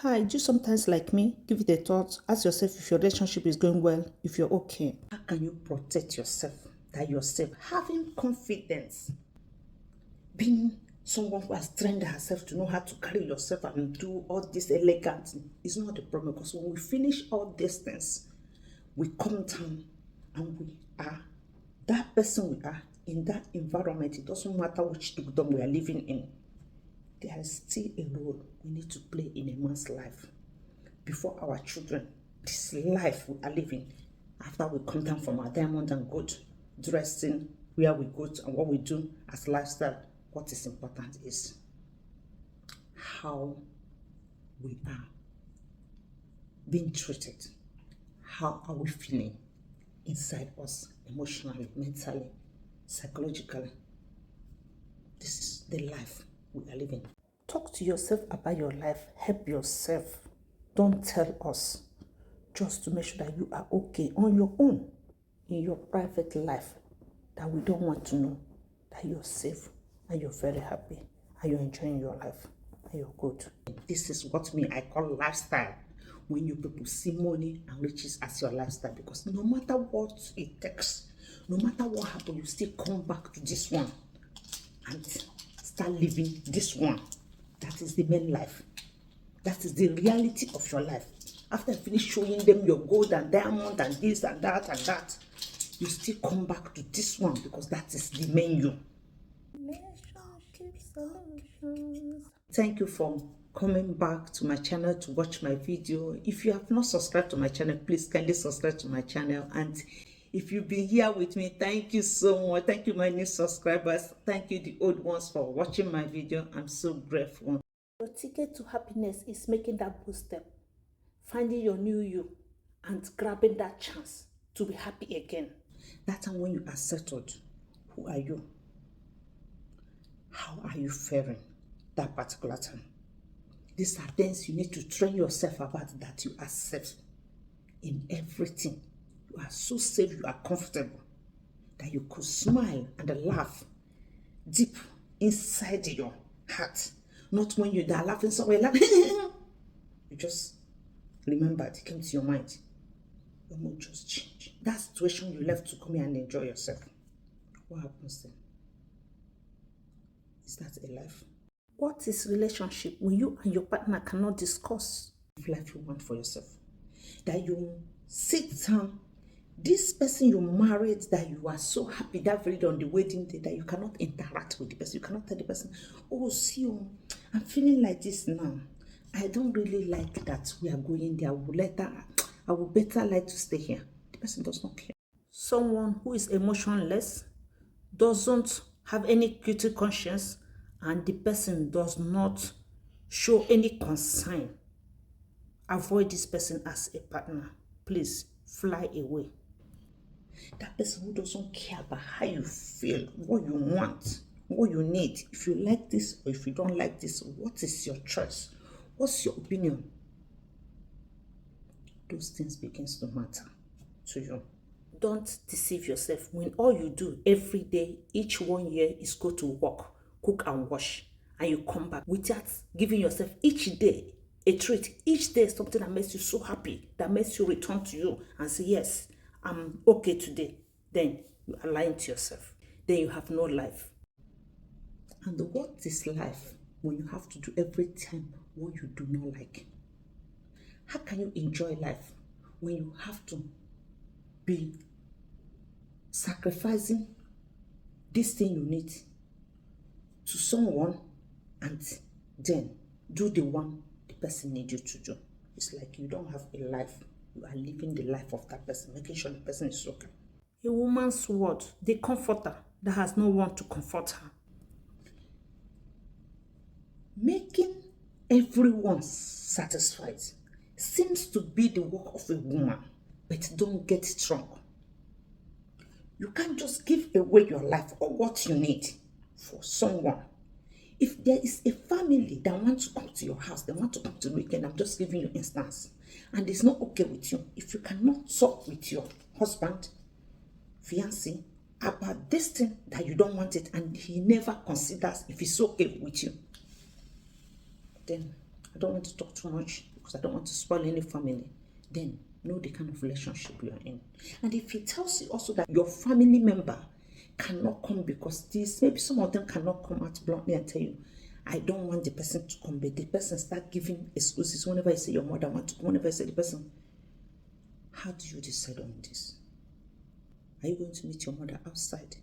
Hi, do you sometimes like me? Give it a thought. Ask yourself if your relationship is going well, if you're okay. How can you protect yourself? That yourself having confidence, being someone who has trained herself to know how to carry yourself and do all this elegant is not the problem, because when we finish all these things, we come down and we are that person we are in that environment. It doesn't matter which kingdom we are living in. There is still a role we need to play in a man's life before our children. This life we are living, after we come down from our diamond and gold dressing, where we go to and what we do as lifestyle, what is important is how we are being treated. How are we feeling inside us, emotionally, mentally, psychologically? This is the life we are living. Talk to yourself about your life. Help yourself. Don't tell us. Just to make sure that you are okay on your own, in your private life, that we don't want to know that you're safe and you're very happy and you're enjoying your life and you're good. This is what I call lifestyle. When you people see money and riches as your lifestyle, because no matter what it takes, no matter what happens, you still come back to this one and start living this one. That is the main life. That is the reality of your life. After I finish showing them your gold and diamond and this and that, you still come back to this one, because that is the menu. Relationship solutions. Thank you for coming back to my channel to watch my video. If you have not subscribed to my channel, please kindly subscribe to my channel. And if you've been here with me, thank you so much. Thank you, my new subscribers. Thank you, the old ones, for watching my video. I'm so grateful. Your ticket to happiness is making that bold step, finding your new you, and grabbing that chance to be happy again. That time when you are settled, who are you? How are you faring that particular time? These are things you need to train yourself about, that you are safe in everything. You are so safe, you are comfortable, that you could smile and laugh deep inside your heart. Not when you're there laughing somewhere, you just remembered, it came to your mind. Your mood just changed. That situation you left to come here and enjoy yourself. What happens then? Is that a life? What is relationship when you and your partner cannot discuss life you want for yourself? That you sit down, this person you married, that you are so happy that very day on the wedding day, that you cannot interact with the person. You cannot tell the person, oh, see, I'm feeling like this now. I don't really like that we are going there. I would better like to stay here. The person does not care. Someone who is emotionless, doesn't have any guilty conscience, and the person does not show any concern. Avoid this person as a partner. Please fly away. That person who doesn't care about how you feel, what you want, what you need. If you like this or if you don't like this, what is your choice? What's your opinion? Those things begins to matter to you. Don't deceive yourself when all you do every day, each 1 year, is go to work, cook and wash, and you come back without giving yourself each day a treat. Each day something that makes you so happy, that makes you return to you and say, yes, I'm okay today. Then you are lying to yourself. Then you have no life. And what is life when you have to do every time what you do not like? How can you enjoy life when you have to be sacrificing this thing you need to someone and then do the one the person needs you to do? It's like you don't have a life. You are living the life of that person, making sure the person is okay. A woman's word, the comforter that has no one to comfort her. Making everyone satisfied seems to be the work of a woman, but don't get it wrong. You can't just give away your life or what you need for someone. If there is a family that wants to come to your house, they want to come to the weekend, I'm just giving you instance, and it's not okay with you, if you cannot talk with your husband, fiancé, about this thing that you don't want it, and he never considers if it's okay with you, then I don't want to talk too much. because I don't want to spoil any family, then know the kind of relationship you're in. And if he tells you also that your family member cannot come because this, maybe some of them cannot come out bluntly and tell you, I don't want the person to come, but the person start giving excuses whenever you say your mother want to come, whenever you say the person. How do you decide on this? Are you going to meet your mother outside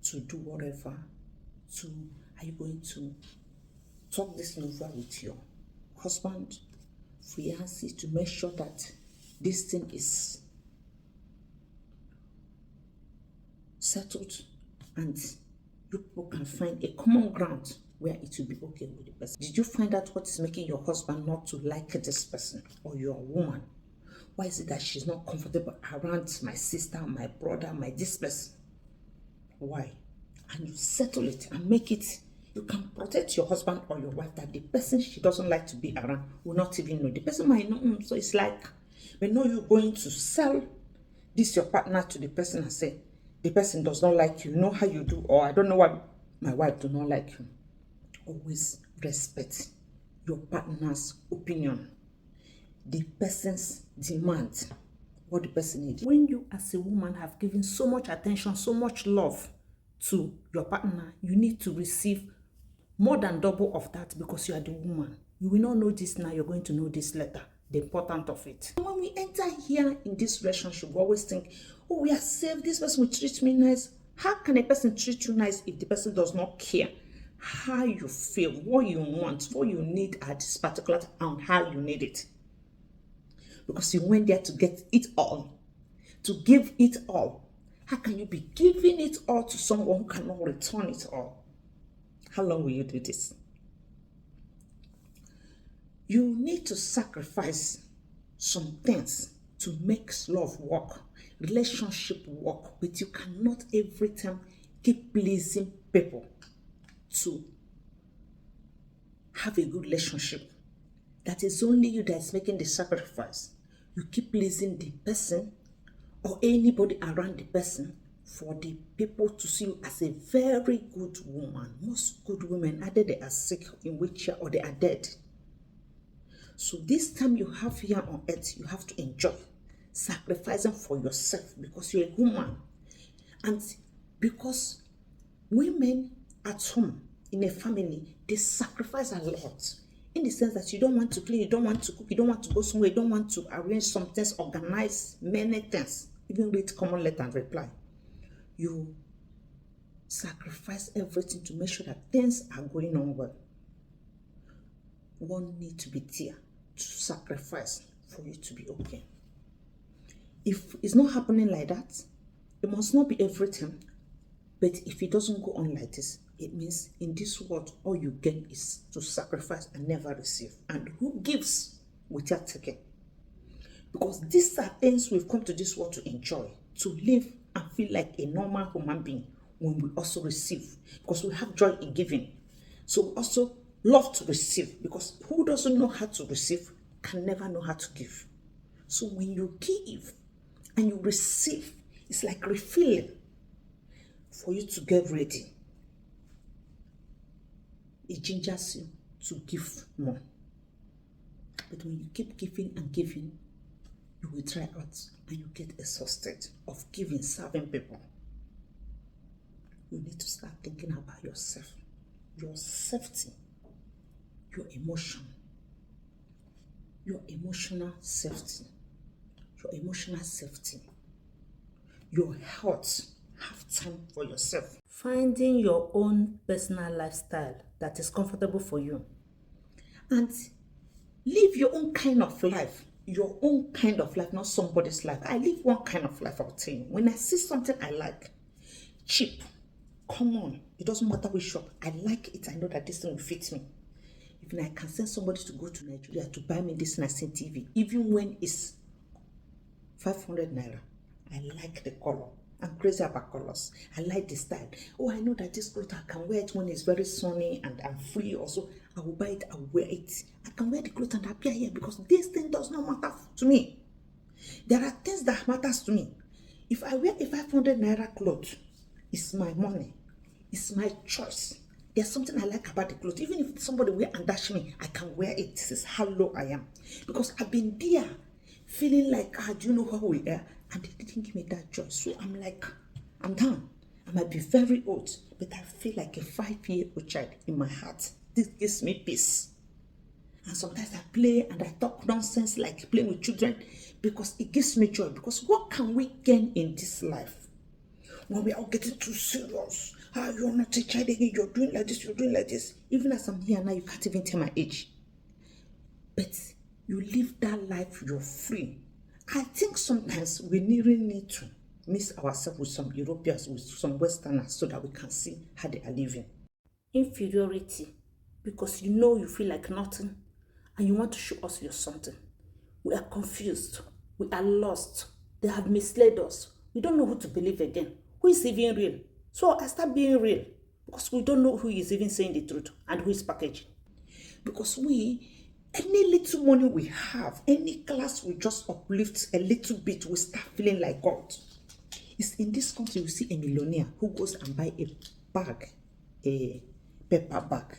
to do whatever? Are you going to talk this over with your husband, fiancé, to make sure that this thing is settled and you people can find a common ground where it will be okay with the person? Did you find out what is making your husband not to like this person or your woman? Why is it that she's not comfortable around my sister, my brother, this person? Why? And you settle it and make it. You can protect your husband or your wife that the person she doesn't like to be around will not even know. The person might know. So it's like, when know you're going to sell this your partner to the person and say, the person does not like you. You know how you do, or I don't know why my wife do not like you. Always respect your partner's opinion, the person's demand, what the person needs. When you as a woman have given so much attention, so much love to your partner, you need to receive more than double of that, because you are the woman. You will not know this now, you're going to know this later, the importance of it. When we enter here in this relationship, we always think, oh, we are safe, this person will treat me nice. How can a person treat you nice if the person does not care how you feel, what you want, what you need at this particular time, and how you need it? Because you went there to get it all, to give it all. How can you be giving it all to someone who cannot return it all? How long will you do this? You need to sacrifice some things to make love work, relationship work, but you cannot every time keep pleasing people to have a good relationship. That is only you that is making the sacrifice. You keep pleasing the person or anybody around the person for the people to see you as a very good woman. Most good women, either they are sick, in wheelchair, or they are dead. So this time you have here on earth, you have to enjoy sacrificing for yourself, because you're a woman. And because women at home, in a family, they sacrifice a lot. In the sense that you don't want to clean, you don't want to cook, you don't want to go somewhere, you don't want to arrange some things, organize many things, even read common letter and reply. You sacrifice everything to make sure that things are going on well. One need to be there to sacrifice for you to be okay. If it's not happening like that, it must not be everything. But if it doesn't go on like this, it means in this world, all you get is to sacrifice and never receive. And who gives without taking? Because these are things we've come to this world to enjoy, to live and feel like a normal human being when we also receive. Because we have joy in giving. So we also love to receive, because who doesn't know how to receive can never know how to give. So when you give and you receive, it's like refilling for you to get ready. It gingers you to give more. But when you keep giving and giving, you will try out and you get exhausted of giving, serving people. You need to start thinking about yourself, your safety, your emotion, your emotional safety, your health. Have time for yourself. Finding your own personal lifestyle that is comfortable for you. And live your own kind of life. Your own kind of life, not somebody's life. I live one kind of life, I'll tell you. When I see something I like, cheap, common, it doesn't matter which shop, I like it, I know that this thing will fit me. Even I can send somebody to go to Nigeria to buy me this nice TV, even when it's 500 naira. I like the color. I'm crazy about colors. I like the style. Oh, I know that this cloth, I can wear it when it's very sunny and I'm free also. I will buy it, I will wear it. I can wear the cloth and appear here because this thing does not matter to me. There are things that matters to me. If I wear a 500 naira cloth, it's my money. It's my choice. There's something I like about the clothes. Even if somebody wear and dash me, I can wear it. This is how low I am. Because I've been there feeling like, do you know how we are? And they didn't give me that joy. So I'm like, I'm down. I might be very old, but I feel like a 5-year-old child in my heart. This gives me peace. And sometimes I play and I talk nonsense like playing with children because it gives me joy. Because what can we gain in this life when we are getting too serious? You're not a child again, you're doing like this, you're doing like this. Even as I'm here now, you can't even tell my age. But you live that life, you're free. I think sometimes we really need to mix ourselves with some Europeans, with some Westerners, so that we can see how they are living. Inferiority, because you feel like nothing, and you want to show us you're something. We are confused. We are lost. They have misled us. We don't know who to believe again. Who is even real? So I start being real because we don't know who is even saying the truth and who is packaging. Because any little money we have, any class we just uplift a little bit, we start feeling like God. It's in this country you see a millionaire who goes and buy a bag, a paper bag,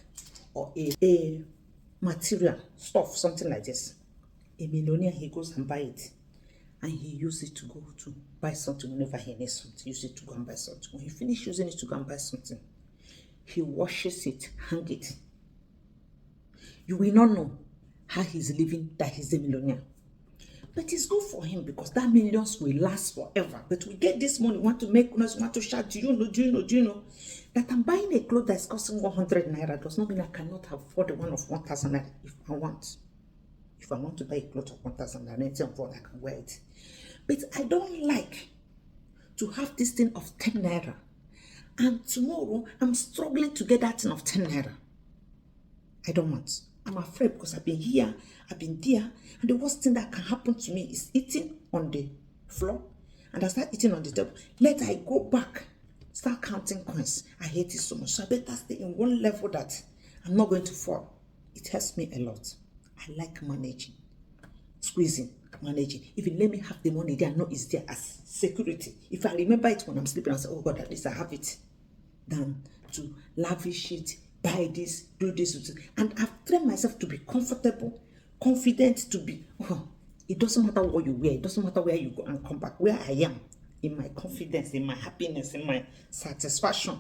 or a material stuff, something like this. A millionaire, he goes and buy it. And he uses it to go to buy something whenever he needs something. Use it to go and buy something. When he finishes using it to go and buy something, he washes it, hang it. You will not know how he's living, that he's a millionaire. But it's good for him because that millions will last forever. But we get this money, want to make noise, want to shout, do you know? That I'm buying a clothes that's costing 100 naira does not mean I cannot afford the one of 1,000 naira if I want. If I want to buy a cloth of 1,000 naira, I can wear it. But I don't like to have this thing of 10 naira. And tomorrow, I'm struggling to get that thing of 10 naira. I don't want. I'm afraid because I've been here, I've been there. And the worst thing that can happen to me is eating on the floor. And I start eating on the table. Later, I go back, start counting coins. I hate it so much. So I better stay in one level that I'm not going to fall. It helps me a lot. I like managing, squeezing, managing. If you let me have the money there, I know it's there as security. If I remember it when I'm sleeping, I say, oh God, at least I have it. Than to lavish it, buy this, do this. And I've trained myself to be comfortable, confident, to be, it doesn't matter what you wear. It doesn't matter where you go and come back. Where I am, in my confidence, in my happiness, in my satisfaction,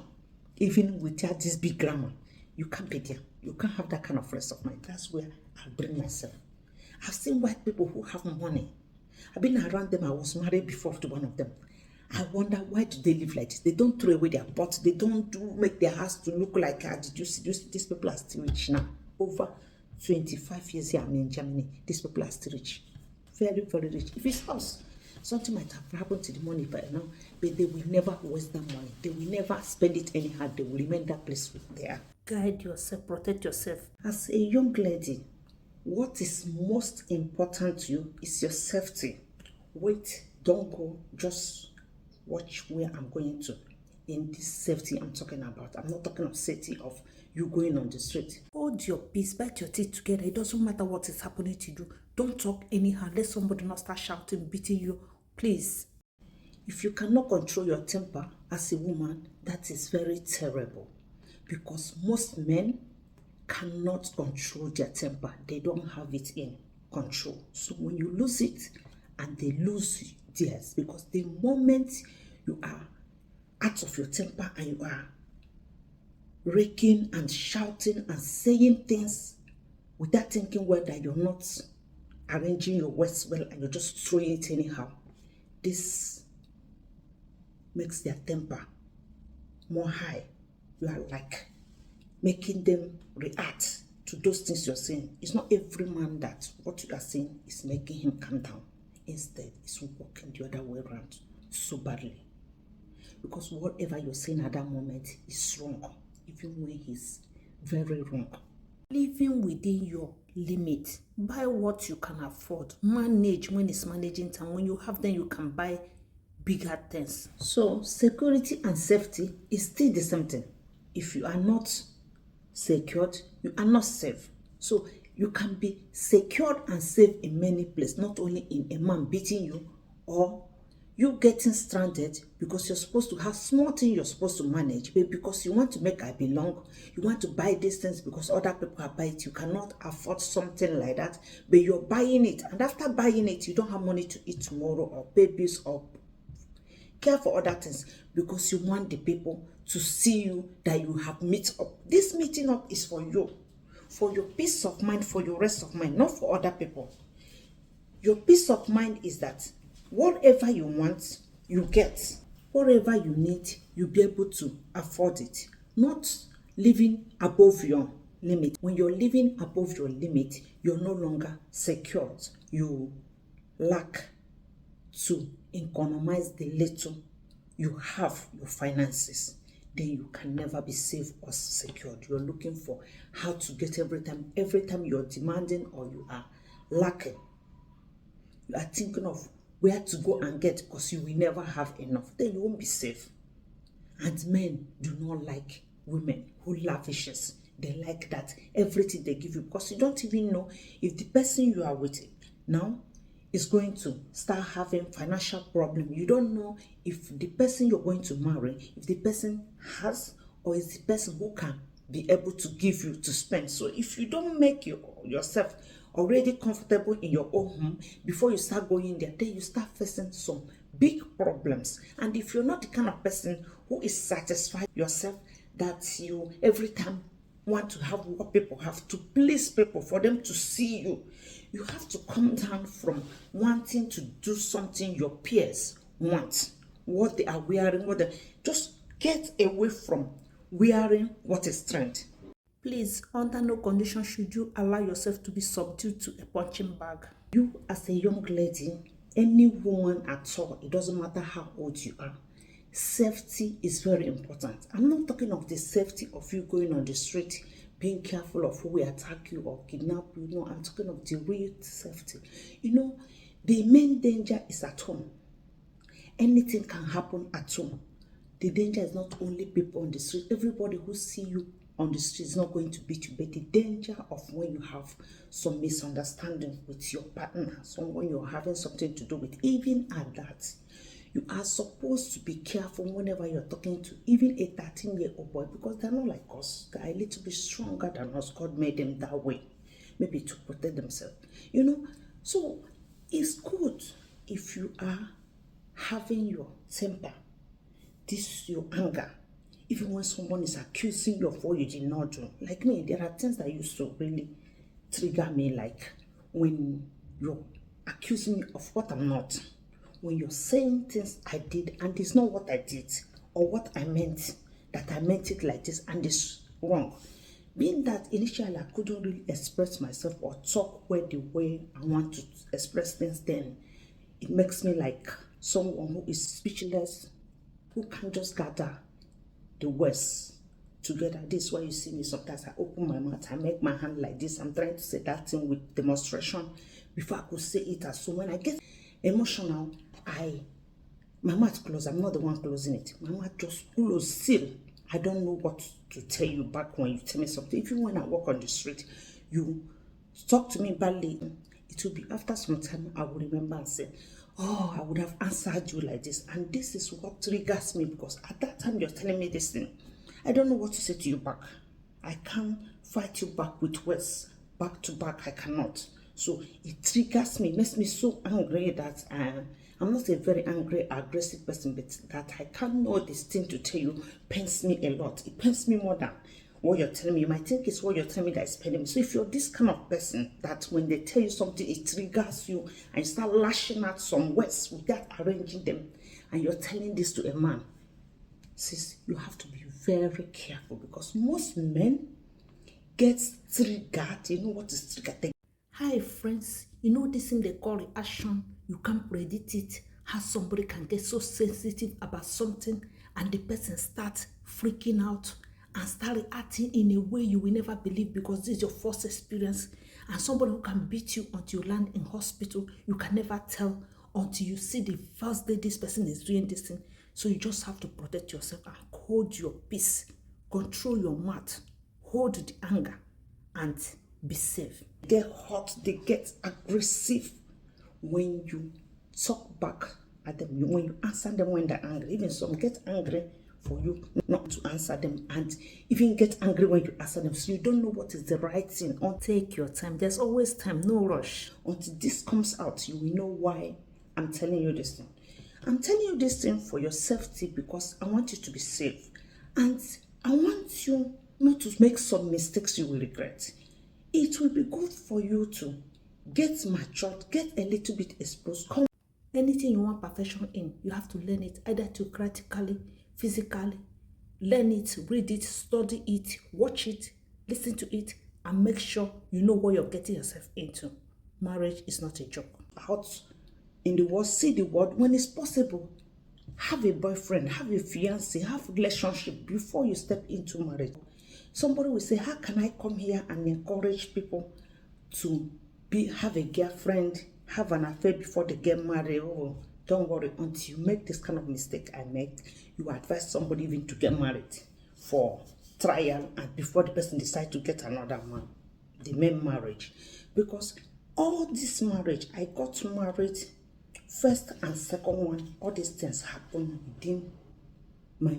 even without this big grammar, you can't be there. You can't have that kind of rest of mind. That's where I bring myself. I've seen white people who have money. I've been around them. I was married before to one of them. I wonder, why do they live like this? They don't throw away their pots. They don't make their house to look like, did you see? These people are still rich now. Over 25 years here, I'm in Germany. These people are still rich. Very, very rich. If it's us, something might have happened to the money by now, but they will never waste that money. They will never spend it anyhow. They will remain that place where they are. Guide yourself, protect yourself. As a young lady, what is most important to you is your safety. Wait, don't go, just watch where I'm going to. In this safety I'm talking about, I'm not talking of safety of you going on the street. Hold your peace, bite your teeth together. It doesn't matter what is happening to you. Don't talk anyhow. Let somebody not start shouting, beating you. Please. If you cannot control your temper as a woman, that is very terrible. Because most men cannot control their temper. They don't have it in control. So when you lose it and they lose theirs, because the moment you are out of your temper and you are raking and shouting and saying things without thinking well, that you're not arranging your words well and you're just throwing it anyhow, this makes their temper more high. You are like making them react to those things you're saying. It's not every man that what you are saying is making him calm down. Instead, it's working the other way around so badly. Because whatever you're saying at that moment is wrong, even when he's very wrong. Living within your limit. Buy what you can afford. Manage when it's managing time. When you have them, you can buy bigger things. So security and safety is still the same thing. If you are not secured, you are not safe. So you can be secured and safe in many places, not only in a man beating you or You getting stranded because you're supposed to have small things you're supposed to manage, but because you want to make I belong, you want to buy these things because other people are buying it. You cannot afford something like that, but you're buying it, and after buying it, you don't have money to eat tomorrow or pay bills or care for other things because you want the people to see you that you have meet up. This meeting up is for you, for your peace of mind, for your rest of mind, not for other people. Your peace of mind is that whatever you want, you get. Whatever you need, you'll be able to afford it. Not living above your limit. When you're living above your limit, you're no longer secured. You lack to economize the little you have, your finances. Then you can never be safe or secured. You're looking for how to get every time you're demanding or you are lacking. You are thinking of where to go and get because you will never have enough. Then you won't be safe. And men do not like women who lavishes. They like that everything they give you because you don't even know if the person you are with now is going to start having financial problem. You don't know if the person you're going to marry, if the person has or is the person who can be able to give you to spend. So if you don't make yourself already comfortable in your own home before you start going there, then you start facing some big problems. And if you're not the kind of person who is satisfied yourself, that you every time want to have what people have, to please people, for them to see you, you have to come down from wanting to do something your peers want, what they are wearing, just get away from wearing what is trend. Please, under no condition should you allow yourself to be subdued to a punching bag. You as a young lady, any woman at all, it doesn't matter how old you are, safety is very important. I'm not talking of the safety of you going on the street, being careful of who will attack you or kidnap you. No, I'm talking of the real safety. The main danger is at home. Anything can happen at home. The danger is not only people on the street. Everybody who see you on the street is not going to beat you, but the danger of when you have some misunderstanding with your partner, someone you're having something to do with, even at that, you are supposed to be careful whenever you're talking to even a 13-year-old boy, because they're not like us. They're a little bit stronger than us. God made them that way, maybe to protect themselves. So it's good if you are having your temper, this your anger, even when someone is accusing you of what you did not do. Like me, there are things that used to really trigger me, like when you're accusing me of what I'm not, when you're saying things I did and it's not what I did or what I meant, that I meant it like this and it's wrong. Being that initially I couldn't really express myself or talk the way I want to express things, then it makes me like someone who is speechless, who can just gather the words together. This is why you see me sometimes I open my mouth, I make my hand like this, I'm trying to say that thing with demonstration before I could say it. So when I get emotional, my mouth close. I'm not the one closing it. My mouth just close, seal. I don't know what to tell you back when you tell me something. Even when I walk on the street, you talk to me badly, it will be after some time I will remember and say, oh, I would have answered you like this. And this is what triggers me, because at that time you're telling me this thing. I don't know what to say to you back. I can't fight you back with words. Back to back, I cannot. So it triggers me, makes me so angry that I'm not a very angry, aggressive person, but that I can't know this thing to tell you pains me a lot. It pains me more than what you're telling me. You might think it's what you're telling me that is paining me. So if you're this kind of person that when they tell you something, it triggers you and you start lashing out some words without arranging them, and you're telling this to a man, sis, you have to be very careful, because most men get triggered. You know what is triggered? Hi friends, this thing they call reaction, you can't predict it. How somebody can get so sensitive about something and the person starts freaking out and start reacting in a way you will never believe, because this is your first experience. And somebody who can beat you until you land in hospital, you can never tell until you see the first day this person is doing this thing. So you just have to protect yourself and hold your peace, control your mouth, hold the anger, and be safe. They get hot, they get aggressive when you talk back at them. When you answer them when they're angry, even some get angry for you not to answer them, and even get angry when you answer them. So you don't know what is the right thing. Take your time. There's always time, no rush. Until this comes out, you will know why I'm telling you this thing. I'm telling you this thing for your safety, because I want you to be safe. And I want you not to make some mistakes you will regret. It will be good for you to get matured, get a little bit exposed. Anything you want perfection in, you have to learn it either theoretically, physically. Learn it, read it, study it, watch it, listen to it, and make sure you know what you're getting yourself into. Marriage is not a joke. Out in the world, see the world when it's possible. Have a boyfriend, have a fiancé, have a relationship before you step into marriage. Somebody will say, how can I come here and encourage people to have a girlfriend, have an affair before they get married? Oh, don't worry. Until you make this kind of mistake I make, you advise somebody even to get married for trial, and before the person decides to get another man, the main marriage. Because all this marriage, I got married, first and second one, all these things happen within my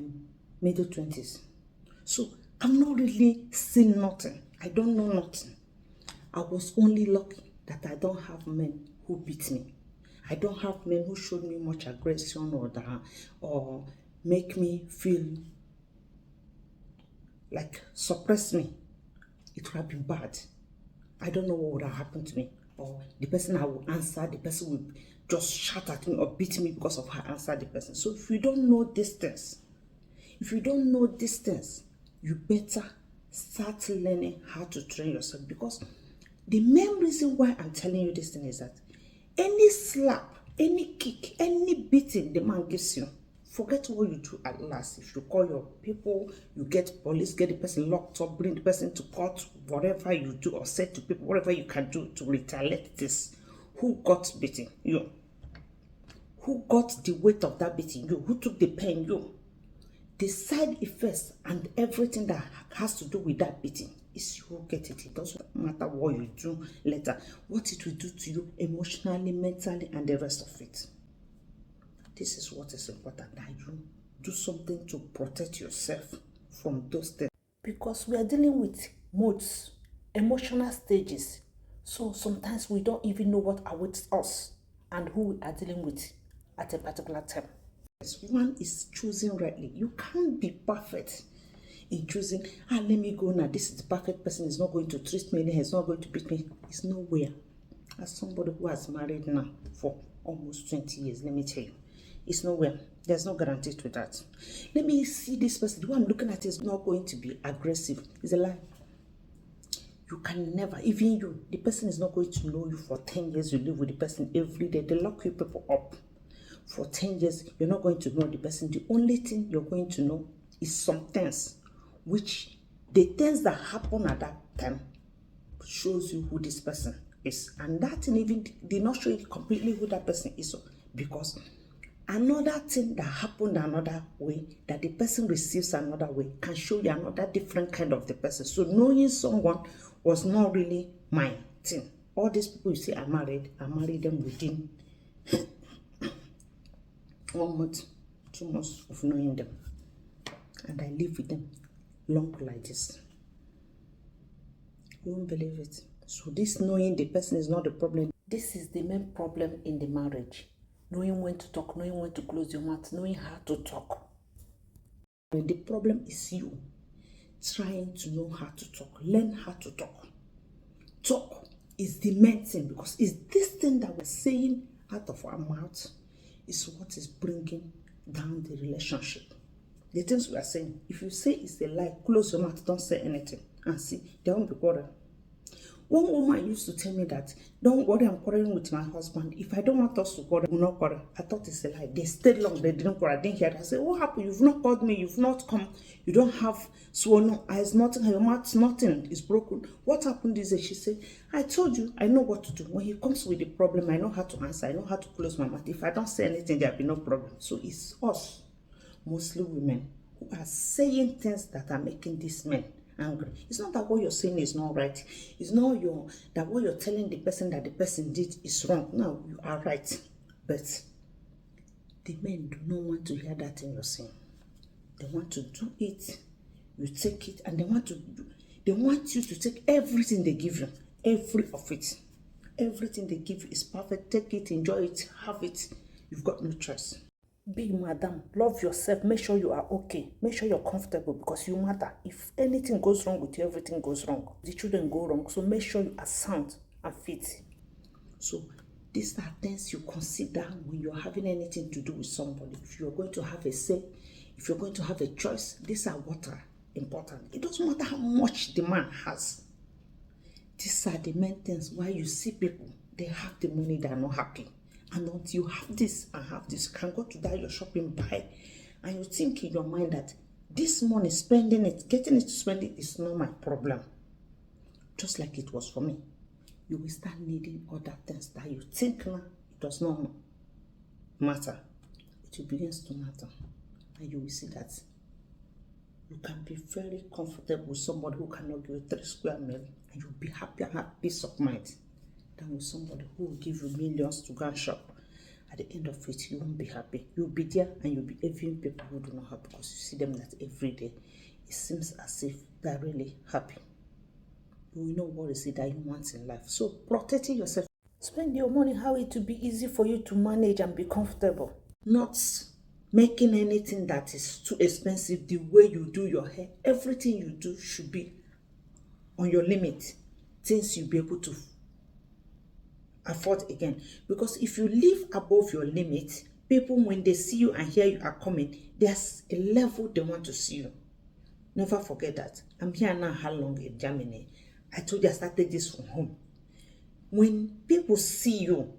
middle 20s. So I'm not really seeing nothing. I don't know nothing. I was only lucky that I don't have men who beat me. I don't have men who showed me much aggression or make me feel like suppress me. It would have been bad. I don't know what would have happened to me. Or the person I will answer, the person will just shout at me or beat me because of how I answered the person. So if you don't know distance, you better start learning how to train yourself. Because the main reason why I'm telling you this thing is that any slap, any kick, any beating the man gives you, forget what you do at last. If you call your people, you get police, get the person locked up, bring the person to court, whatever you do or say to people, whatever you can do to retaliate this. Who got beaten? You. Who got the weight of that beating? You. Who took the pain? You. The side effects and everything that has to do with that beating is you who get it. It doesn't matter what you do later, what it will do to you emotionally, mentally, and the rest of it. This is what is important, that you do something to protect yourself from those things. Because we are dealing with moods, emotional stages. So sometimes we don't even know what awaits us and who we are dealing with at a particular time. One is choosing rightly. You can't be perfect in choosing, let me go now. This is the perfect person. Is not going to treat me, he's not going to beat me. It's nowhere. As somebody who has married now for almost 20 years, let me tell you, it's nowhere. There's no guarantee to that. Let me see this person. The one I'm looking at is not going to be aggressive. It's a lie. You can never, even you, the person is not going to know you for 10 years. You live with the person every day. They lock you people up. For 10 years, you're not going to know the person. The only thing you're going to know is some things, which the things that happen at that time shows you who this person is. And that thing even did not show you completely who that person is, because another thing that happened another way, that the person receives another way, can show you another different kind of the person. So knowing someone was not really my thing. All these people you see I married them within 1 month, 2 months of knowing them. And I live with them long like this. You won't believe it. So this knowing the person is not the problem. This is the main problem in the marriage. Knowing when to talk, knowing when to close your mouth, knowing how to talk. And the problem is you trying to know how to talk. Learn how to talk. Talk is the main thing, because it's this thing that we're saying out of our mouth is what is bringing down the relationship. The things we are saying, if you say it's a lie, close your mouth, don't say anything, and see, there won't be quarrel. One woman used to tell me that, don't worry, I'm quarreling with my husband. If I don't want us to quarrel, we'll not quarrel. I thought it's a lie. They stayed long, they didn't quarrel. I didn't hear it. I said, what happened? You've not called me, you've not come, you don't have swollen eyes, nothing, your mouth, nothing is broken. What happened is that she said, I told you, I know what to do. When he comes with the problem, I know how to answer, I know how to close my mouth. If I don't say anything, there'll be no problem. So it's us, mostly women, who are saying things that are making these men angry. It's not that what you're saying is not right. It's not that what you're telling the person that the person did is wrong. No, you are right. But The men do not want to hear that thing you're saying. They want to do it, you take it, and they want you to take everything they give you, every of it. Everything they give you is perfect. Take it, enjoy it, have it. You've got no choice. Be madam, love yourself, make sure you are okay, make sure you're comfortable, because you matter. If anything goes wrong with you, everything goes wrong. The children go wrong, so make sure you are sound and fit. So these are things you consider when you're having anything to do with somebody. If you're going to have a say, if you're going to have a choice, these are what are important. It doesn't matter how much the man has. These are the main things why you see people, they have the money, they are not happy. And until you have this and have this, you can go to that your shopping, buy, and you think in your mind that this money, spending it, getting it to spend it is not my problem. Just like it was for me. You will start needing other things that you think now it does not matter. It will begin to matter. And you will see that you can be very comfortable with somebody who cannot give you 3 square meal, and you'll be happy and have peace of mind, than with somebody who will give you millions to go and shop. At the end of it, you won't be happy. You'll be there and you'll be envying people who do not have, because you see them that every day. It seems as if they're really happy. You will know what is it that you want in life. So protecting yourself. Spend your money how it will be easy for you to manage and be comfortable. Not making anything that is too expensive. The way you do your hair, everything you do should be on your limit. Things you'll be able to afford again. Because if you live above your limit, people, when they see you and hear you are coming, there's a level they want to see you. Never forget that. I'm here now how long in Germany. I told you I started this from home. When people see you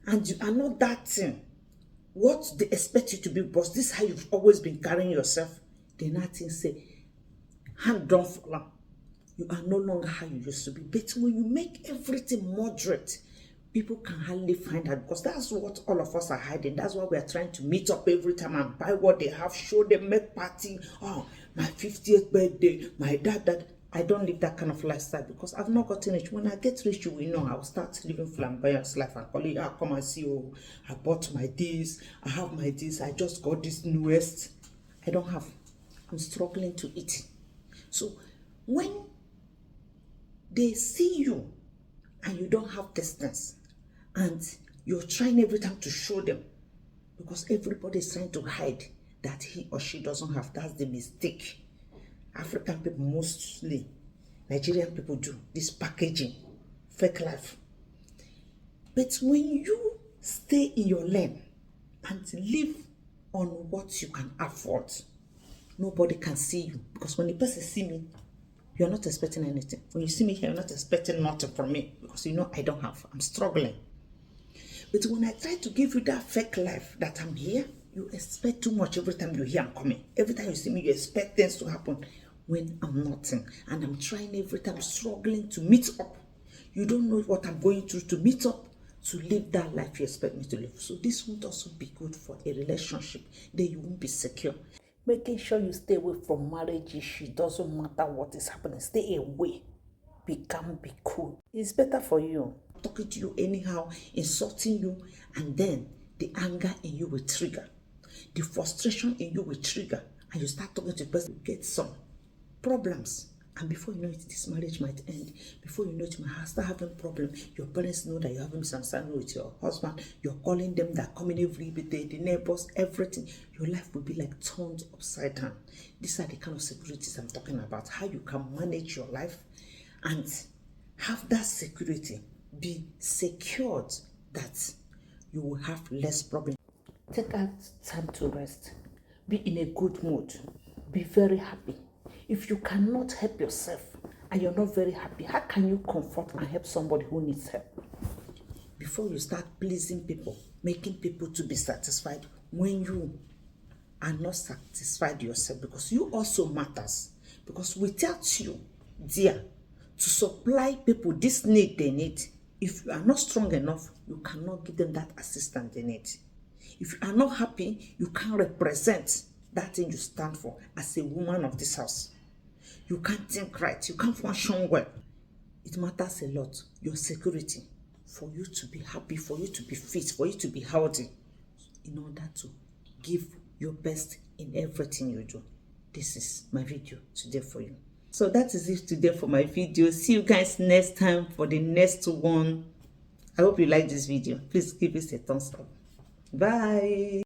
and you are not that thing, what they expect you to be, boss, this is how you've always been carrying yourself, they nothing say, hand down for long. You are no longer how you used to be. But when you make everything moderate, people can hardly find out, because that's what all of us are hiding. That's why we are trying to meet up every time and buy what they have, show them, make party. Oh, my 50th birthday, my dad. I don't live that kind of lifestyle because I've not gotten rich. When I get rich, you will know I'll start living flamboyant life and call it, come and see, oh, I bought my this, I have my this, I just got this newest. I don't have. I'm struggling to eat. So when they see you and you don't have distance, and you're trying every time to show them, because everybody is trying to hide that he or she doesn't have. That's the mistake African people, mostly Nigerian people, do this packaging, fake life. But when you stay in your lane and live on what you can afford, nobody can see you. Because when the person see me, you're not expecting anything. When you see me here, you're not expecting nothing from me, because you know I don't have. I'm struggling. But when I try to give you that fake life that I'm here, you expect too much every time you hear I'm coming. Every time you see me, you expect things to happen when I'm nothing. And I'm trying every time, struggling to meet up. You don't know what I'm going through to meet up, to live that life you expect me to live. So this won't also be good for a relationship. Then you won't be secure. Making sure you stay away from marriage issues. Doesn't matter what is happening. Stay away. Be calm, be cool. It's better for you. Talking to you anyhow, insulting you, and then the anger in you will trigger. The frustration in you will trigger, and you start talking to the person, you get some problems. And before you know it, this marriage might end. Before you know it, you might start having problems. Your parents know that you're having misunderstanding with your husband. You're calling them, they're coming every day, the neighbors, everything. Your life will be like turned upside down. These are the kind of securities I'm talking about. How you can manage your life and have that security. Be secured that you will have less problems. Take out time to rest. Be in a good mood. Be very happy. If you cannot help yourself and you're not very happy, how can you comfort and help somebody who needs help? Before you start pleasing people, making people to be satisfied when you are not satisfied yourself, because you also matters. Because without you, dear, to supply people this need they need, if you are not strong enough, you cannot give them that assistance they need. If you are not happy, you can't represent that thing you stand for as a woman of this house. You can't think right. You can't function well. It matters a lot. Your security, for you to be happy, for you to be fit, for you to be healthy. in order to give your best in everything you do. This is my video today for you. So that is it today for my video. See you guys next time for the next one. I hope you like this video. Please give us a thumbs up. Bye.